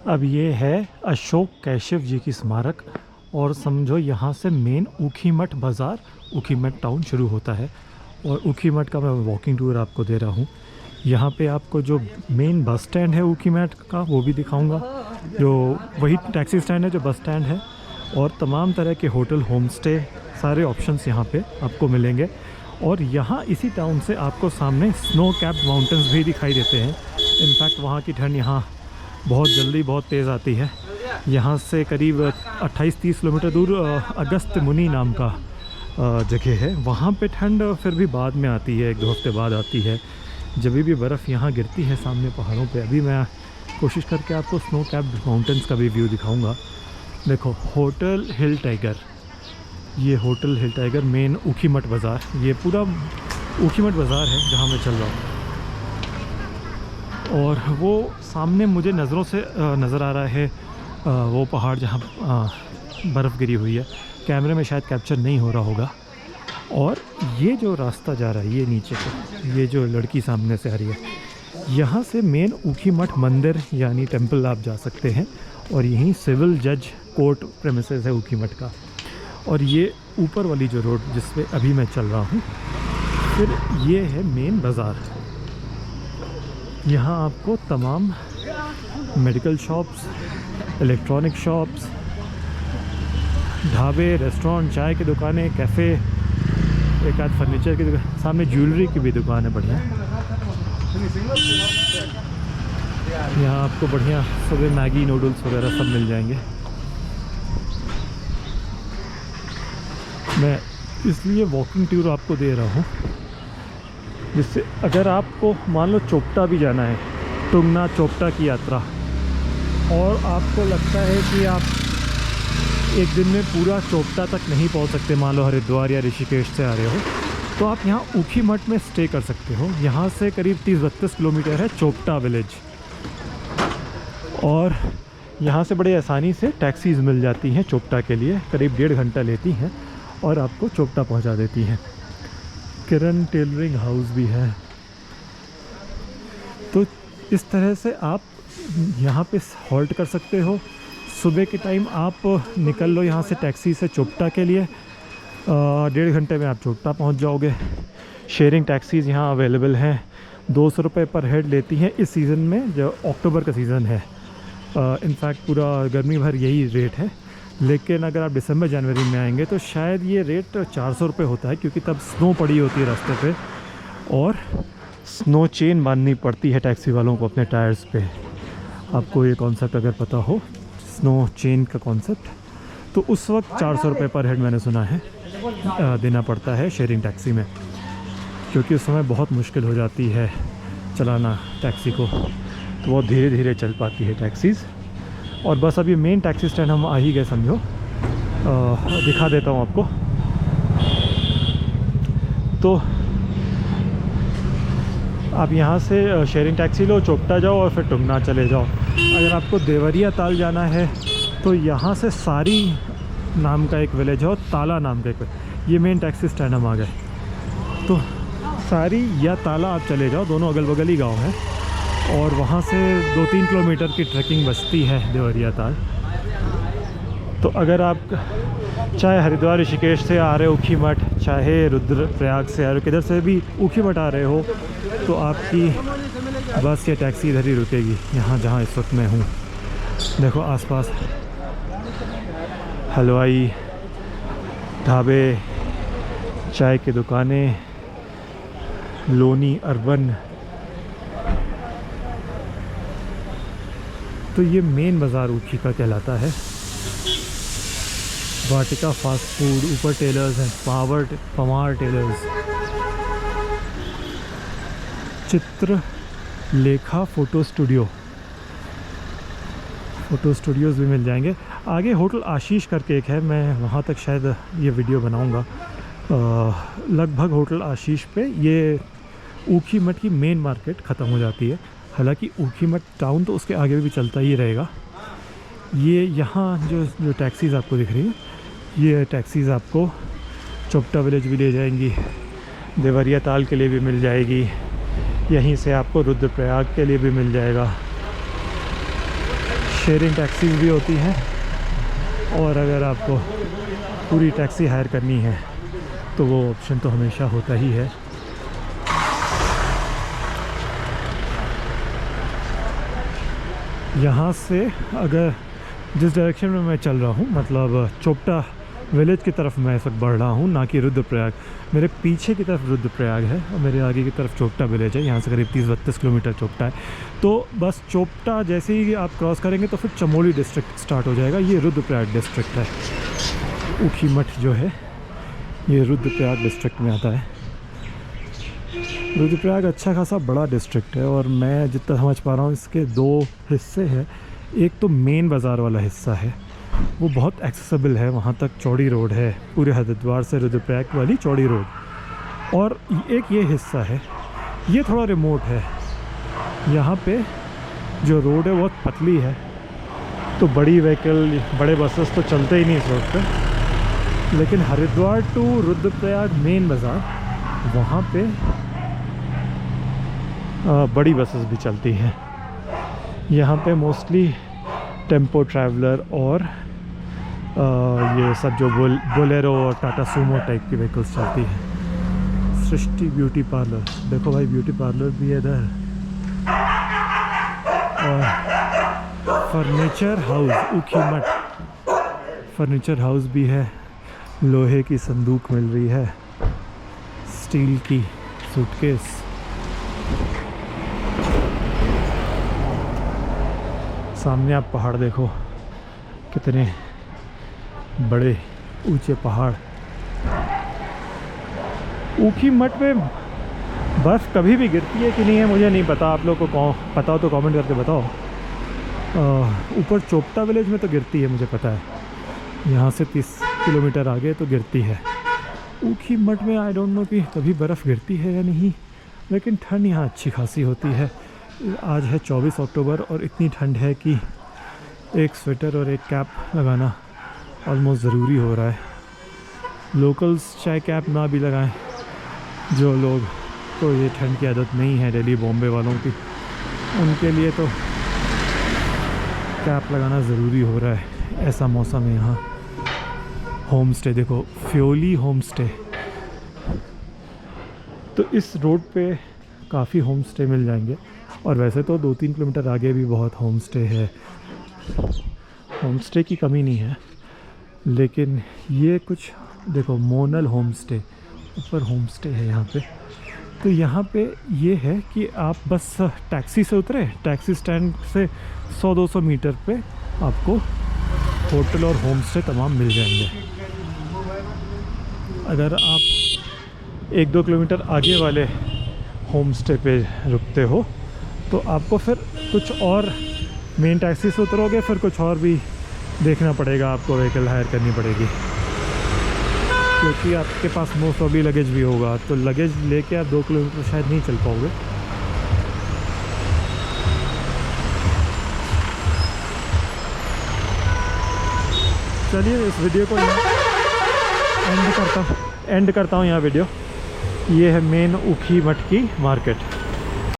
अब ये है अशोक कैशव जी की स्मारक और समझो यहाँ से मेन ऊखीमठ बाज़ार, ऊखीमठ टाउन शुरू होता है। और ऊखीमठ का मैं वॉकिंग टूर आपको दे रहा हूँ। यहाँ पे आपको जो मेन बस स्टैंड है ऊखीमठ का वो भी दिखाऊंगा, जो वही टैक्सी स्टैंड है जो बस स्टैंड है। और तमाम तरह के होटल, होम स्टे, सारे ऑप्शंस यहाँ पे आपको मिलेंगे। और यहाँ इसी टाउन से आपको सामने स्नो कैप्ड माउंटेन्स भी दिखाई देते हैं। इनफैक्ट वहाँ की ठंड यहाँ बहुत जल्दी बहुत तेज़ आती है। यहाँ से करीब 28-30 किलोमीटर दूर अगस्त मुनि नाम का जगह है, वहाँ पे ठंड फिर भी बाद में आती है, 1-2 हफ्ते बाद आती है, जब भी बर्फ़ यहाँ गिरती है सामने पहाड़ों पे। अभी मैं कोशिश करके आपको स्नो कैप्ड माउंटेन्स का भी व्यू दिखाऊंगा। देखो, होटल हिल टाइगर, ये होटल हिल टाइगर मेन ऊखीमठ बाज़ार, ये पूरा ऊखीमठ बाज़ार है जहाँ मैं चल रहा हूँ। और वो सामने मुझे नज़रों से नज़र आ रहा है वो पहाड़ जहाँ बर्फ़ गिरी हुई है। कैमरे में शायद कैप्चर नहीं हो रहा होगा। और ये जो रास्ता जा रहा है ये नीचे को, ये जो लड़की सामने से आ रही है, यहाँ से मेन ऊखीमठ मंदिर यानी टेंपल आप जा सकते हैं। और यहीं सिविल जज कोर्ट प्रेमिसेस है ऊखीमठ का। और ये ऊपर वाली जो रोड जिस पे अभी मैं चल रहा हूँ, फिर ये है मेन बाज़ार। यहाँ आपको तमाम मेडिकल शॉप्स, इलेक्ट्रॉनिक शॉप्स, ढाबे, रेस्टोरेंट, चाय की दुकानें, कैफ़े, एक आध फर्नीचर की दुकान, सामने ज्वेलरी की भी दुकान है बढ़िया। यहाँ आपको बढ़िया सुबह मैगी नूडल्स वगैरह सब मिल जाएंगे। मैं इसलिए वॉकिंग टूर आपको दे रहा हूँ जिससे अगर आपको मान लो चोपटा भी जाना है, टुंगना चोपटा की यात्रा, और आपको लगता है कि आप एक दिन में पूरा चोपटा तक नहीं पहुंच सकते, मान लो हरिद्वार या ऋषिकेश से आ रहे हो, तो आप यहाँ ऊखीमठ में स्टे कर सकते हो। यहाँ से करीब 30-32 किलोमीटर है चोपटा विलेज। और यहाँ से बड़े आसानी से टैक्सीज़ मिल जाती हैं चोपटा के लिए, करीब 1.5 घंटा लेती हैं और आपको चोपटा पहुँचा देती हैं। किरण टेलरिंग हाउस भी है। तो इस तरह से आप यहाँ पे हॉल्ट कर सकते हो। सुबह के टाइम आप निकल लो यहाँ से टैक्सी से चोपटा के लिए, 1.5 घंटे में आप चोपटा पहुँच जाओगे। शेयरिंग टैक्सीज़ यहाँ अवेलेबल हैं, 200 रुपये पर हेड लेती हैं इस सीज़न में, जो अक्टूबर का सीज़न है। इनफैक्ट पूरा गर्मी भर यही रेट है, लेकिन अगर आप दिसंबर जनवरी में आएंगे तो शायद ये रेट 400 रुपये होता है, क्योंकि तब स्नो पड़ी होती है रास्ते पे और स्नो चेन बांधनी पड़ती है टैक्सी वालों को अपने टायर्स पे। आपको ये कॉन्सेप्ट अगर पता हो, स्नो चेन का कॉन्सेप्ट, तो उस वक्त 400 रुपये पर हेड मैंने सुना है देना पड़ता है शेयरिंग टैक्सी में, क्योंकि उस समय बहुत मुश्किल हो जाती है चलाना टैक्सी को, तो बहुत धीरे धीरे चल पाती है टैक्सीज़। और बस अभी मेन टैक्सी स्टैंड हम आ ही गए समझो, दिखा देता हूँ आपको। तो आप यहाँ से शेयरिंग टैक्सी लो, चोपटा जाओ और फिर टुंगना चले जाओ। अगर आपको देवरिया ताल जाना है तो यहाँ से सारी नाम का एक विलेज है और ताला नाम का एक, ये मेन टैक्सी स्टैंड हम आ गए। तो सारी या ताला आप चले जाओ, दोनों अगल बगल ही गाँव है, और वहाँ से 2-3 किलोमीटर की ट्रैकिंग बचती है देवरिया ताल। तो अगर आप चाहे हरिद्वार ऋषिकेश से आ रहे हो ऊखीमठ, चाहे रुद्रप्रयाग से आ रहे हो, किधर से भी ऊखीमठ आ रहे हो, तो आपकी बस या टैक्सी इधर ही रुकेगी, यहाँ जहाँ इस वक्त मैं हूँ। देखो आसपास हलवाई, ढाबे, चाय की दुकानें, लोनी अर्बन। तो ये मेन बाज़ार ऊखी का कहलाता है। वाटिका फास्ट फूड, ऊपर टेलर्स हैं, पमार टेलर्स, चित्र लेखा फ़ोटो स्टूडियोज़ भी मिल जाएंगे। आगे होटल आशीष करके एक है, मैं वहाँ तक शायद ये वीडियो बनाऊँगा। लगभग होटल आशीष पे ये ऊखीमठ की मेन मार्केट ख़त्म हो जाती है। हालांकि ऊखीमठ टाउन तो उसके आगे भी चलता ही रहेगा। ये यहाँ जो टैक्सीज़ आपको दिख रही है, ये टैक्सीज़ आपको चोपटा विलेज भी ले जाएंगी, देवरिया ताल के लिए भी मिल जाएगी, यहीं से आपको रुद्रप्रयाग के लिए भी मिल जाएगा, शेयरिंग टैक्सीज भी होती हैं, और अगर आपको पूरी टैक्सी हायर करनी है तो वो ऑप्शन तो हमेशा होता ही है। यहाँ से अगर जिस डायरेक्शन में मैं चल रहा हूँ, मतलब चोपटा विलेज की तरफ मैं इस वक्त बढ़ रहा हूँ, ना कि रुद्रप्रयाग। मेरे पीछे की तरफ रुद्रप्रयाग है और मेरे आगे की तरफ चोपटा विलेज है। यहाँ से करीब 30-32 किलोमीटर चोपटा है। तो बस चोपटा जैसे ही आप क्रॉस करेंगे तो फिर चमोली डिस्ट्रिक्ट स्टार्ट हो जाएगा। ये रुद्रप्रयाग डिस्ट्रिक्ट है। ऊखीमठ जो है ये रुद्रप्रयाग डिस्ट्रिक्ट में आता है। रुद्रप्रयाग अच्छा खासा बड़ा डिस्ट्रिक्ट है, और मैं जितना समझ पा रहा हूँ इसके 2 हिस्से हैं। एक तो मेन बाज़ार वाला हिस्सा है, वो बहुत एक्सेसिबल है, वहाँ तक चौड़ी रोड है, पूरे हरिद्वार से रुद्रप्रयाग वाली चौड़ी रोड। और एक ये हिस्सा है, ये थोड़ा रिमोट है। यहाँ पे जो रोड है बहुत पतली है, तो बड़ी व्हीकल, बड़े बसेस तो चलते ही नहीं इस रोड पे। लेकिन हरिद्वार टू रुद्रप्रयाग मेन बाज़ार, वहाँ पे बड़ी बसेस भी चलती हैं। यहाँ पे मोस्टली टेम्पो ट्रैवलर और ये सब जो बोलेरो और टाटा सूमो टाइप की व्हीकल्स चलती हैं। सृष्टि ब्यूटी पार्लर, देखो भाई ब्यूटी पार्लर भी है इधर। और furniture house, Ukhimath furniture house भी है। लोहे की संदूक मिल रही है, स्टील की सूटकेस। सामने आप पहाड़ देखो, कितने बड़े ऊंचे पहाड़। ऊखीमठ में बर्फ़ कभी भी गिरती है कि नहीं है मुझे नहीं पता, आप लोग को पता हो तो कमेंट करके बताओ। ऊपर चोपटा विलेज में तो गिरती है, मुझे पता है। यहाँ से 30 किलोमीटर आगे तो गिरती है। ऊखीमठ में आई डोंट नो कि कभी बर्फ़ गिरती है या नहीं, लेकिन ठंड यहाँ अच्छी खासी होती है। आज है 24 अक्टूबर और इतनी ठंड है कि एक स्वेटर और एक कैप लगाना ऑलमोस्ट ज़रूरी हो रहा है। लोकल्स चाहे कैप ना भी लगाएं, जो लोग तो ये ठंड की आदत नहीं है, दिल्ली बॉम्बे वालों की, उनके लिए तो कैप लगाना ज़रूरी हो रहा है। ऐसा मौसम है यहाँ। होम स्टे देखो, फ्योली होम स्टे। तो इस रोड पे काफ़ी होम स्टे मिल जाएंगे, और वैसे तो 2-3 किलोमीटर आगे भी बहुत होम स्टे है। होम स्टे की कमी नहीं है, लेकिन ये कुछ देखो, मोनल होम स्टे, ऊपर होम स्टे है यहाँ पे। तो यहाँ पे ये है कि आप बस टैक्सी से उतरे, टैक्सी स्टैंड से 100-200 मीटर पे आपको होटल और होम स्टे तमाम मिल जाएंगे। अगर आप 1-2 किलोमीटर आगे वाले होम स्टे पे रुकते हो तो आपको फिर कुछ और, मेन टैक्सी से उतरोगे फिर कुछ और भी देखना पड़ेगा, आपको व्हीकल हायर करनी पड़ेगी, क्योंकि आपके पास मोस्ट प्रॉब्ली लगेज भी होगा। तो लगेज लेके आप 2 किलोमीटर शायद नहीं चल पाओगे। चलिए इस वीडियो को एंड करता हूँ यहाँ वीडियो। ये है मेन ऊखीमठ की मार्केट।